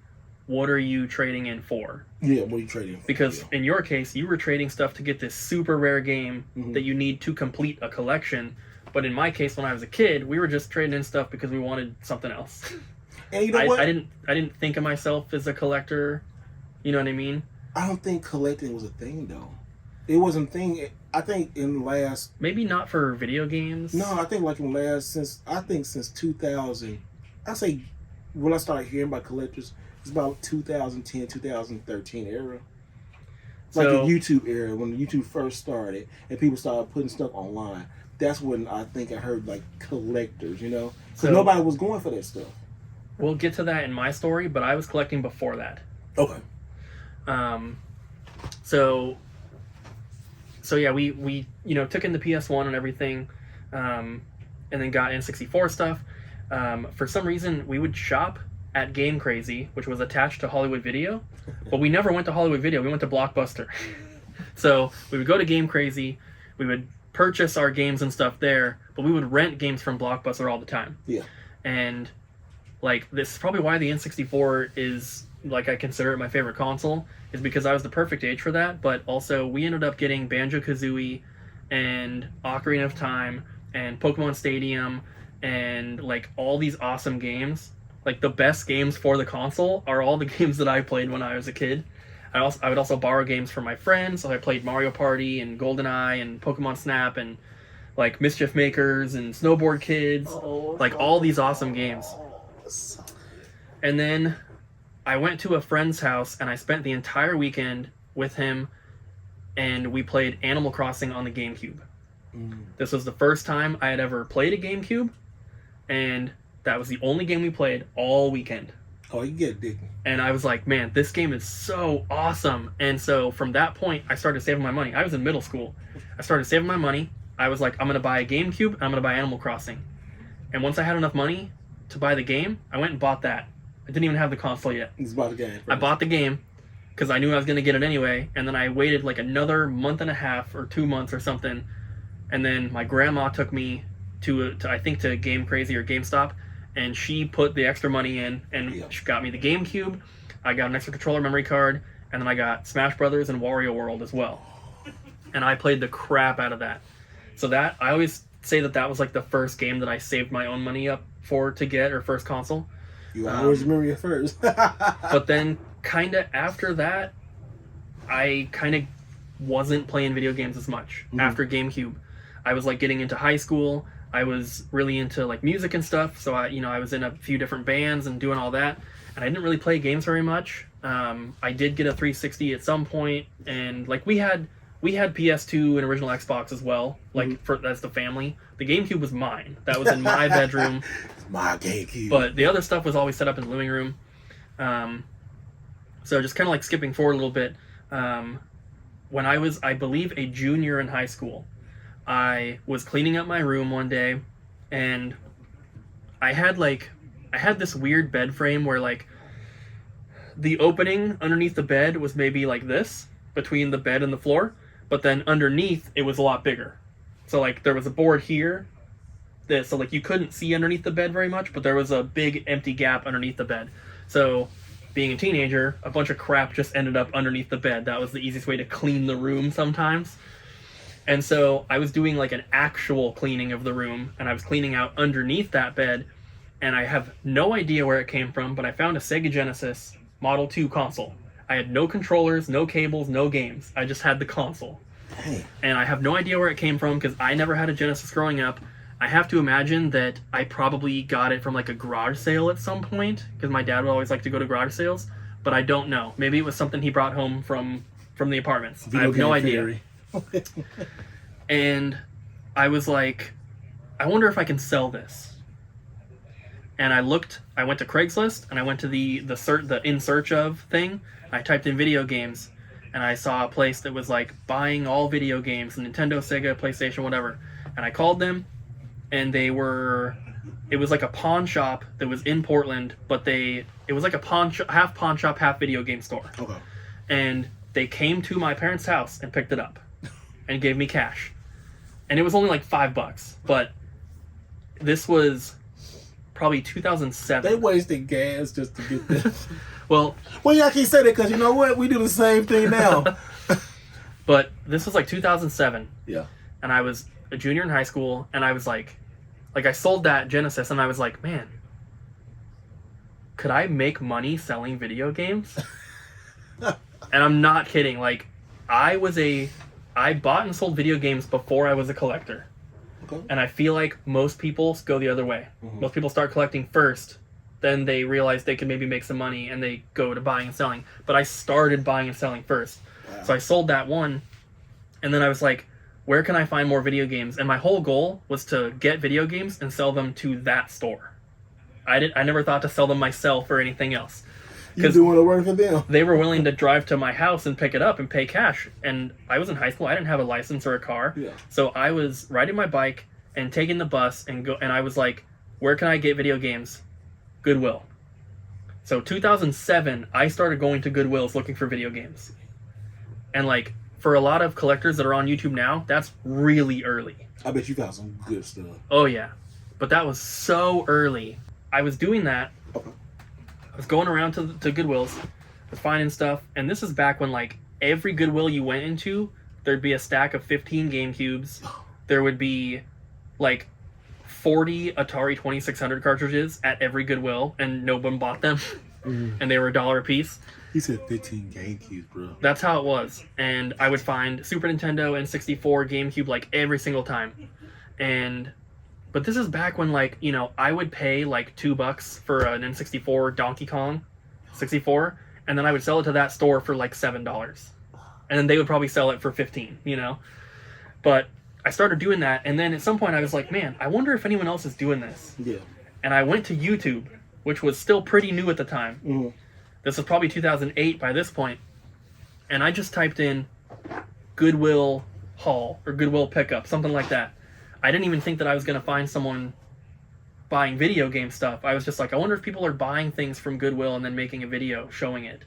what are you trading in for? Yeah, what are you trading for? Because in your case, you were trading stuff to get this super rare game that you need to complete a collection. But in my case, when I was a kid, we were just trading in stuff because we wanted something else. And you know what? I didn't think of myself as a collector. You know what I mean? I don't think collecting was a thing, though. It wasn't a thing. I think in the last... Maybe not for video games. No, I think since 2000, I say when I started hearing about collectors, it's about 2010, 2013 era. Like the YouTube era, when YouTube first started and people started putting stuff online. That's when I think I heard like collectors, because nobody was going for that stuff. We'll get to that in my story, but I was collecting before that. Okay. So yeah, we took in the PS1 and everything, and then got N64 stuff. For some reason, we would shop at Game Crazy, which was attached to Hollywood Video, but we never went to Hollywood Video. We went to Blockbuster. So we would go to Game Crazy, we would purchase our games and stuff there, but we would rent games from Blockbuster all the time. Yeah. And this is probably why the N64 is I consider it my favorite console, is because I was the perfect age for that. But also we ended up getting Banjo-Kazooie and Ocarina of Time and Pokemon Stadium and all these awesome games. The best games for the console are all the games that I played when I was a kid. I would also borrow games from my friends, so I played Mario Party and GoldenEye and Pokemon Snap, and like Mischief Makers and Snowboard Kids, like all these awesome games. And then I went to a friend's house and I spent the entire weekend with him, and we played Animal Crossing on the GameCube. This was the first time I had ever played a GameCube, and that was the only game we played all weekend. Oh, you get it. And I was like, man, this game is so awesome. And so from that point, I started saving my money. I was in middle school. I started saving my money. I was like, I'm going to buy a GameCube, and I'm going to buy Animal Crossing. And once I had enough money to buy the game, I went and bought that. I didn't even have the console yet. You just bought the game first. I bought the game because I knew I was going to get it anyway. And then I waited like another month and a half or 2 months or something. And then my grandma took me to I think to Game Crazy or GameStop, and she put the extra money in, and she got me the GameCube. I got an extra controller memory card, and then I got Smash Brothers and Wario World as well. And I played the crap out of that. So that, I always say that was like the first game that I saved my own money up for to get, or first console. You always remember your first. But then kind of after that, I kind of wasn't playing video games as much after GameCube. I was like getting into high school. I was really into like music and stuff. So I was in a few different bands and doing all that. And I didn't really play games very much. I did get a 360 at some point, and like we had PS2 and original Xbox as well, like as the family. The GameCube was mine. That was in my bedroom. My GameCube. But the other stuff was always set up in the living room. So just kind of like skipping forward a little bit. When I was, I believe, a junior in high school, I was cleaning up my room one day, and I had this weird bed frame where like the opening underneath the bed was maybe like this between the bed and the floor, but then underneath it was a lot bigger. So like there was a board here, so like you couldn't see underneath the bed very much, but there was a big empty gap underneath the bed. So being a teenager, a bunch of crap just ended up underneath the bed. That was the easiest way to clean the room sometimes. And so I was doing like an actual cleaning of the room, and I was cleaning out underneath that bed, and I have no idea where it came from, but I found a Sega Genesis Model 2 console. I had no controllers, no cables, no games. I just had the console. Hey. And I have no idea where it came from because I never had a Genesis growing up. I have to imagine that I probably got it from like a garage sale at some point, because my dad would always like to go to garage sales, but I don't know. Maybe it was something he brought home from the apartments. I have no idea. And I was like, I wonder if I can sell this. And I went to Craigslist, and I went to the in search of thing. I typed in video games, and I saw a place that was like buying all video games, Nintendo, Sega, PlayStation, whatever. And I called them, and it was like a pawn shop that was in Portland, but it was like a half pawn shop, half video game store. Okay. And they came to my parents' house and picked it up and gave me cash. And it was only like $5, but this was probably 2007. They wasted gas just to get this. Well, y'all can't say that because you know what? We do the same thing now. But this was like 2007. Yeah. And I was a junior in high school, and I was like I sold that Genesis, and I was like, man, could I make money selling video games? And I'm not kidding. Like, I bought and sold video games before I was a collector. Okay. And I feel like most people go the other way. Mm-hmm. Most people start collecting first, then they realize they can maybe make some money, and they go to buying and selling. But I started buying and selling first. Wow. So I sold that one, and then I was like, where can I find more video games? And my whole goal was to get video games and sell them to that store. I never thought to sell them myself or anything else. You do want to work for them. They were willing to drive to my house and pick it up and pay cash. And I was in high school. I didn't have a license or a car. Yeah. So I was riding my bike and taking the bus and I was like, where can I get video games? Goodwill. So 2007, I started going to Goodwills looking for video games. And like, for a lot of collectors that are on YouTube now, that's really early. I bet you got some good stuff. Oh yeah. But that was so early. I was doing that. Okay. I was going around to Goodwills, I was finding stuff, and this is back when like every Goodwill you went into, there'd be a stack of 15 GameCubes. There would be like 40 Atari 2600 cartridges at every Goodwill, and no one bought them. And they were $1 a piece. He said 15 GameCubes, bro. That's how it was. And I would find Super Nintendo and 64 GameCube like every single time. But this is back when, like, you know, I would pay like $2 for an N64 Donkey Kong 64, and then I would sell it to that store for like $7, and then they would probably sell it for 15, you know. But I started doing that, and then at some point I was like, man, I wonder if anyone else is doing this. Yeah. And I went to YouTube, which was still pretty new at the time. Mm-hmm. This was probably 2008 by this point, and I just typed in Goodwill haul or Goodwill pickup, something like that. I didn't even think that I was going to find someone buying video game stuff. I was just like, I wonder if people are buying things from Goodwill and then making a video showing it.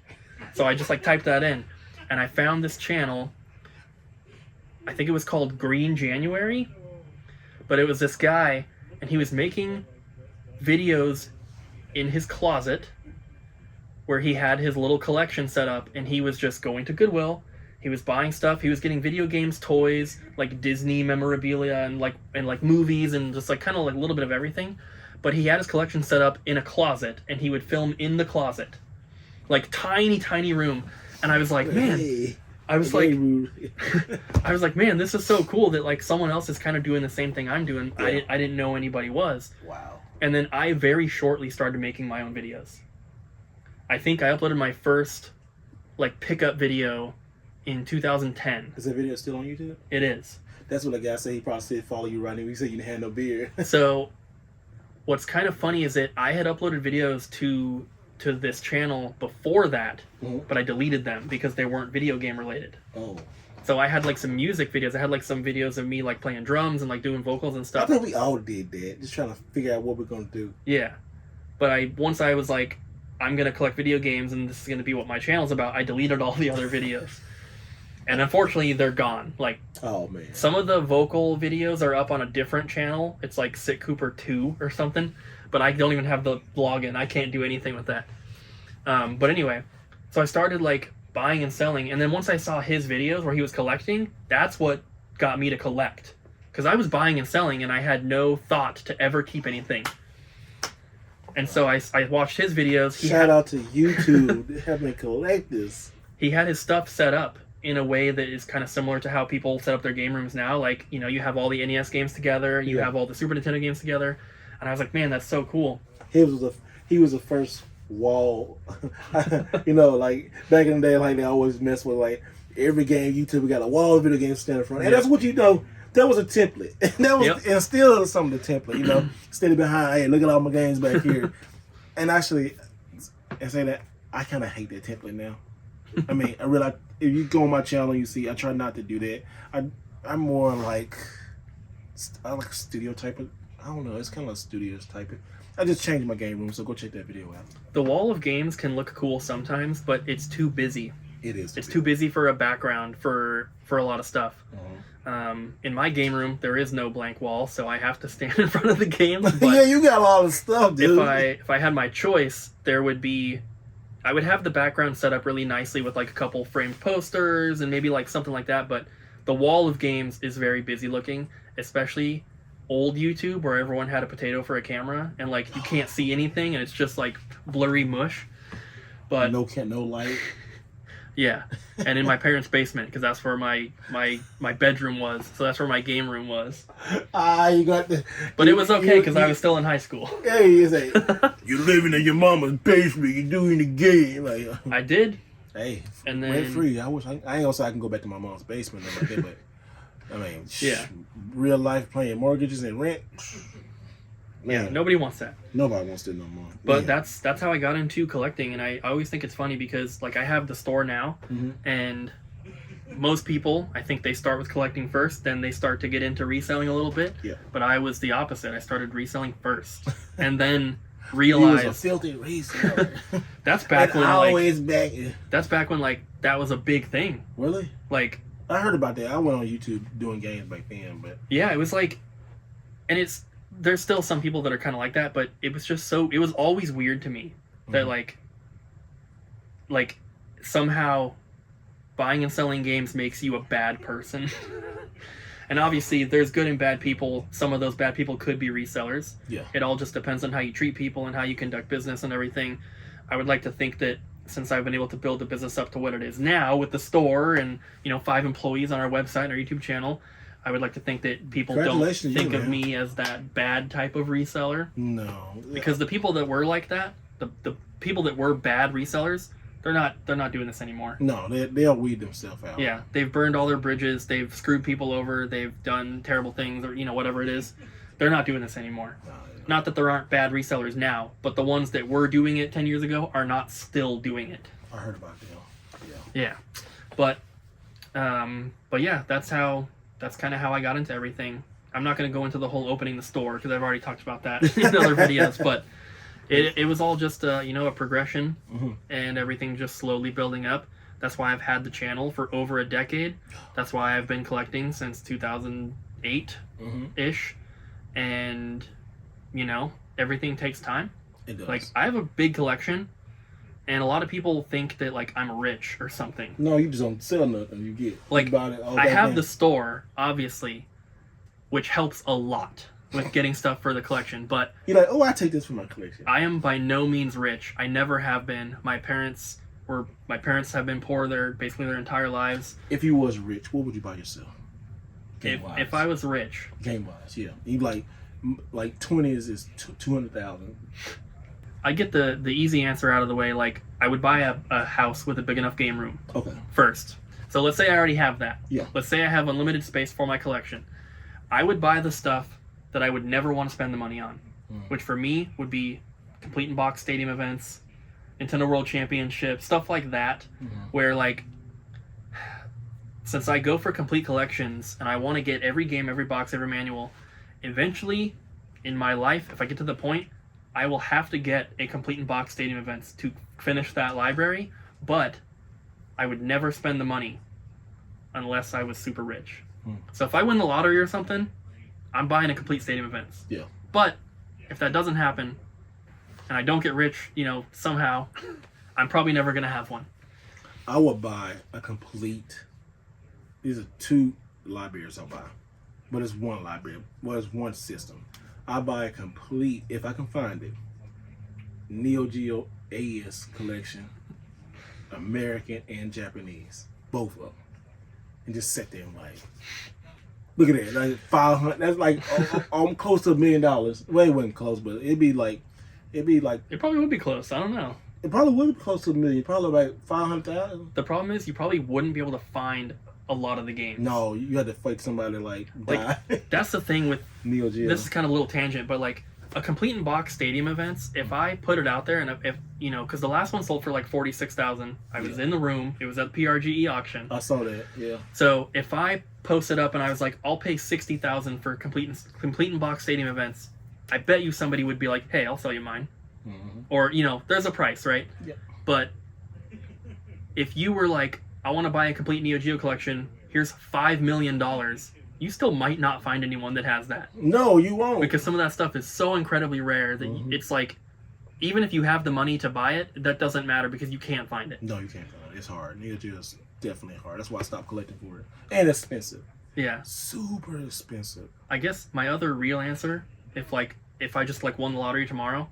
So I just like typed that in, and I found this channel. I think it was called Green January, but it was this guy, and he was making videos in his closet where he had his little collection set up, and he was just going to Goodwill. He was buying stuff. He was getting video games, toys, like Disney memorabilia, and like movies, and just like kind of like a little bit of everything. But he had his collection set up in a closet, and he would film in the closet, like tiny room. And I was like, man, I was like, man, this is so cool that like someone else is kind of doing the same thing I'm doing. Yeah. I didn't know anybody was. Wow. And then I very shortly started making my own videos. I think I uploaded my first like pickup video in 2010. Is that video still on YouTube? It is. That's what the guy said. He probably said follow you right now. He said you didn't have no beard. So what's kind of funny is that I had uploaded videos to this channel before that, but I deleted them because they weren't video game related. Oh. So I had like some music videos. I had like some videos of me like playing drums and like doing vocals and stuff. I think we all did that. Just trying to figure out what we're going to do. Yeah. But once I was like, I'm going to collect video games and this is going to be what my channel's about, I deleted all the other videos. And unfortunately, they're gone. Like, oh man, some of the vocal videos are up on a different channel. It's like Sit Cooper 2 or something. But I don't even have the login. I can't do anything with that. But anyway, so I started like buying and selling, and then once I saw his videos where he was collecting, that's what got me to collect. Because I was buying and selling, and I had no thought to ever keep anything. And so I watched his videos. Shout out to YouTube to help me collect this. He had his stuff set up in a way that is kind of similar to how people set up their game rooms now. Like, you know, you have all the NES games together, you have all the Super Nintendo games together, and I was like, man, that's so cool. He was the first wall. You know, like back in the day, like they always mess with like every game YouTube got a wall of video games standing in front, and that's what you know. That was a template. That was and still some of the template. You know, standing behind. Hey, look at all my games back here. And actually, I say that I kind of hate that template now. I mean, I realize if you go on my channel, you see I try not to do that. I'm more like I like studio type of. I don't know. It's kind of like studios type of. I just changed my game room, so go check that video out. The wall of games can look cool sometimes, but it's too busy. It is. It's too busy for a background for a lot of stuff. In my game room, there is no blank wall, so I have to stand in front of the game. But yeah, you got a lot of stuff, dude. If I had my choice, there would be. I would have the background set up really nicely with like a couple framed posters and maybe like something like that. But the wall of games is very busy looking, especially old YouTube where everyone had a potato for a camera and like you can't see anything and it's just like blurry mush. But no light. Yeah, and in my parents' basement because that's where my bedroom was, so that's where my game room was. You got the. But it was okay because I was still in high school. Hey, you say you're living in your mama's basement. You're doing the game. Like I did. Hey, and then rent free. I ain't gonna say I can go back to my mom's basement like that, but I mean, real life paying mortgages and rent. Man, yeah, nobody wants that. Nobody wants it no more. But that's how I got into collecting, and I always think it's funny because like I have the store now, and most people I think they start with collecting first, then they start to get into reselling a little bit. Yeah. But I was the opposite. I started reselling first, and then realized he was a filthy reseller. That's back when always back. That's back when like that was a big thing. Really? Like I heard about that. I went on YouTube doing games back then, but yeah, it was like, and there's still some people that are kind of like that, but it was just it was always weird to me that like somehow buying and selling games makes you a bad person. And obviously there's good and bad people. Some of those bad people could be resellers. Yeah. It all just depends on how you treat people and how you conduct business and everything. I would like to think that since I've been able to build the business up to what it is now with the store and, 5 employees on our website and our YouTube channel, I would like to think that people don't Congratulations, think you, of man. me as that bad type of reseller. No. Because the people that were like that, the people that were bad resellers, they're not doing this anymore. No, they'll weed themselves out. Yeah, they've burned all their bridges. They've screwed people over. They've done terrible things, or whatever it is. They're not doing this anymore. No, Not that there aren't bad resellers now, but the ones that were doing it 10 years ago are not still doing it. I heard about them. Yeah, but yeah, that's kind of how I got into everything. I'm not going to go into the whole opening the store because I've already talked about that in other videos, but it was all just a progression, and everything just slowly building up. That's why I've had the channel for over a decade. That's why I've been collecting since 2008 ish, and everything takes time. It does. Like, I have a big collection, and a lot of people think that like I'm rich or something. No, you just don't sell nothing. You get Like, about it all I back have in. the store, obviously, which helps a lot with getting stuff for the collection, but You're like, oh, I take this for my collection. I am by no means rich. I never have been. My parents have been poor basically their entire lives. If you was rich, what would you buy yourself? If I was rich, game wise, yeah, you like 20s is 200,000. I get the easy answer out of the way. Like, I would buy a house with a big enough game room Okay. first. So let's say I already have that. Yeah. Let's say I have unlimited space for my collection. I would buy the stuff that I would never want to spend the money on, which for me would be complete in box stadium events, Nintendo World Championship, stuff like that, where like, since I go for complete collections and I want to get every game, every box, every manual, eventually in my life, if I get to the point, I will have to get a complete in box stadium events to finish that library, but I would never spend the money unless I was super rich. So if I win the lottery or something, I'm buying a complete stadium events. Yeah. But if that doesn't happen and I don't get rich, somehow, I'm probably never going to have one. I would buy a complete. These are 2 libraries I'll buy, but it's one library. Well, it's one system. I buy a complete, if I can find it, Neo Geo AES collection, American and Japanese, both of them, and just sit there and like, look at that, like 500. That's like I'm close to $1 million. Well, it wasn't close, but it'd be like. It probably would be close. I don't know. It probably would be close to $1 million. Probably like 500,000. The problem is you probably wouldn't be able to find a lot of the games. No, you had to fight somebody like die. That's the thing with Neo Geo. this is kind of a little tangent, but like a complete in box stadium events, if I put it out there and if because the last one sold for like 46,000, I was in the room. It was at the PRGE auction. I saw that. Yeah. So if I post it up and I was like, I'll pay 60,000 for complete in box stadium events, I bet you somebody would be like, hey, I'll sell you mine. Or there's a price, right? Yeah. But if you were like, I want to buy a complete Neo Geo collection, here's $5 million, you still might not find anyone that has that. No, you won't. Because some of that stuff is so incredibly rare that it's like, even if you have the money to buy it, that doesn't matter because you can't find it. No, you can't find it. It's hard. Neo Geo is definitely hard. That's why I stopped collecting for it. And expensive. Yeah. Super expensive. I guess my other real answer, if I just like won the lottery tomorrow,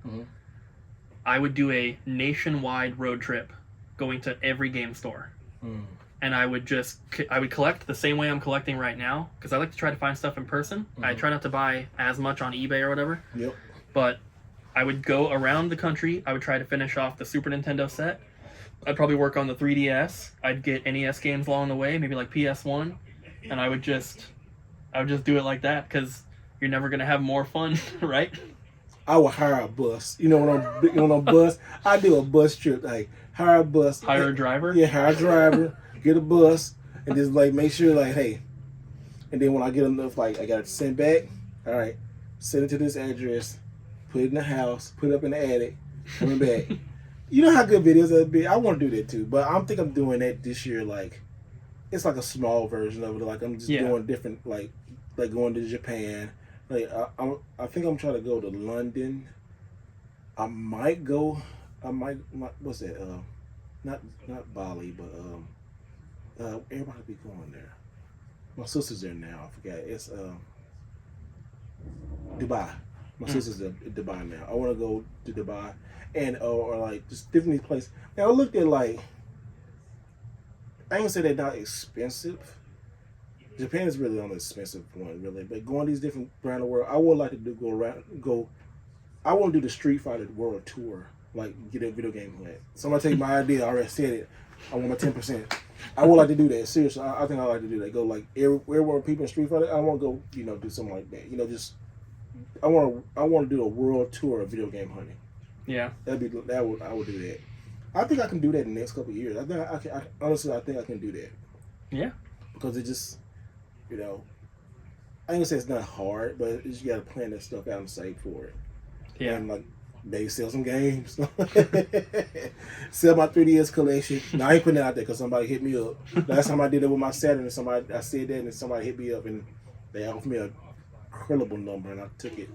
I would do a nationwide road trip going to every game store. And I would collect the same way I'm collecting right now, because I like to try to find stuff in person. I try not to buy as much on eBay or whatever. Yep. But I would go around the country. I would try to finish off the Super Nintendo set. I'd probably work on the 3DS. I'd get NES games along the way, maybe like PS1. And I would just do it like that, because you're never going to have more fun, right? I would hire a bus. On a bus, I do a bus trip. Like, hire a bus. Hire a driver? Yeah, hire a driver, get a bus, and just like make sure like, hey. And then when I get enough, like I got to send back. All right, send it to this address, put it in the house, put it up in the attic, coming back. You know how good videos that'd be. I want to do that too, but I'm doing that this year. Like, it's like a small version of it. Like I'm just doing different, like going to Japan. Like I think I'm trying to go to London. I might what's that? Not Bali, but everybody be going there. My sister's there now. I forgot. It's Dubai. My sister's in Dubai now. I want to go to Dubai and or like just different places. Now I looked at like, I ain't gonna say they're not expensive. Japan is really on the expensive one, really. But going these different around the world, I would like to go. I want to do the Street Fighter World Tour, like get a video game plan. Somebody take my idea. I already said it. I want my 10%. I would like to do that. Seriously, I think I like to do that. Go like everywhere people in Street Fighter. I want to go, do something like that. Just I want to do a world tour of video game hunting. Yeah, I would do that. I think I can do that in the next couple of years. Honestly, I think I can do that. Yeah, because it just, I ain't gonna say it's not hard, but you got to plan that stuff out and save for it. Yeah, and like maybe sell some games, sell my 3DS collection. Now I ain't putting it out there because somebody hit me up. Last time I did it with my Saturn, I said that, and somebody hit me up and they offered me a incredible number, and I took it.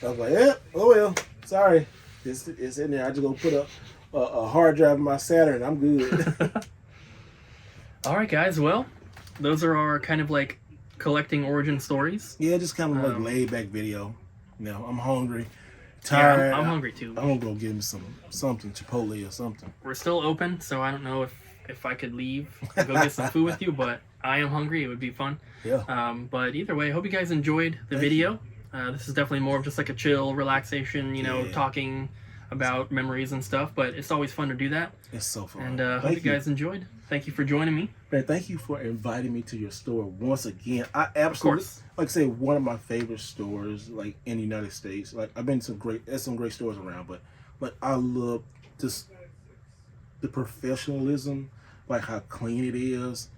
I was like, yeah, oh well, sorry, it's in there. I just go put a hard drive in my Saturn. I'm good. All right, guys. Well, those are our kind of like collecting origin stories. Yeah, just kind of like laid back video. I'm hungry, tired. Yeah, I'm hungry too. I'm gonna go get me something Chipotle or something. We're still open, so I don't know if I could leave and go get some food with you, but I am hungry. It would be fun. Yeah. But either way, I hope you guys enjoyed the video. This is definitely more of just like a chill, relaxation, talking about memories and stuff, but it's always fun to do that. It's so fun. And hope you guys enjoyed. Thank you for joining me. Man, thank you for inviting me to your store once again. I absolutely, like I say, one of my favorite stores, like in the United States. Like I've been to there's some great stores around, but like I love just the professionalism, like how clean it is,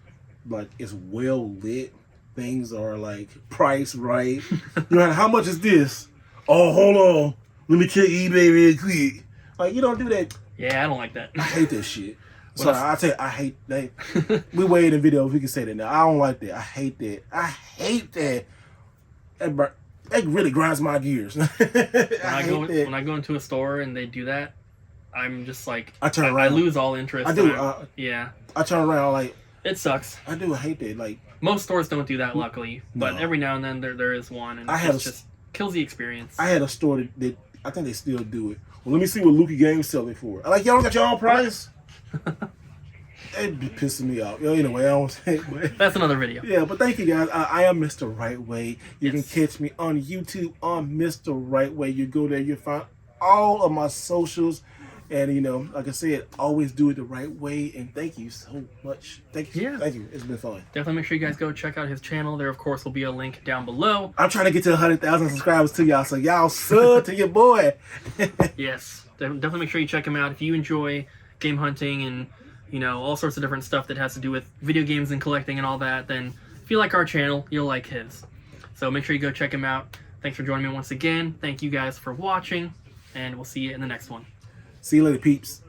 like it's well lit. Things are like priced right. You're like, how much is this? Oh, hold on, let me check eBay real quick. Like you don't do that. Yeah, I don't like that. I hate that shit. So I tell you, I hate that. We waited in video if we can say that now. I don't like that. I hate that. I hate that. That really grinds my gears. When I go into a store and they do that, I'm just like I turn around. I lose all interest. I do. Yeah. I turn around like it sucks. I do hate that. Like most stores don't do that, luckily, but no. every now and then there is one, and it just kills the experience. I had a store that I think they still do it. Well, let me see what Lukey Games selling for. I like y'all got your own price. It'd be pissing me off. Anyway, I don't say. But, that's another video. Yeah, but thank you guys. I am Mr. Wright Way. You can catch me on YouTube on Mr. Wright Way. You go there, you find all of my socials, and like I said, always do it the right way. And thank you so much. Thank you. Yeah. Thank you. It's been fun. Definitely make sure you guys go check out his channel. There, of course, will be a link down below. I'm trying to get to 100,000 subscribers too, y'all. So y'all sub to your boy. Yes, definitely make sure you check him out if you enjoy game hunting and all sorts of different stuff that has to do with video games and collecting and all that. Then if you like our channel, you'll like his. So make sure you go check him out. Thanks for joining me once again. Thank you guys for watching, and we'll see you in the next one. See you later, peeps.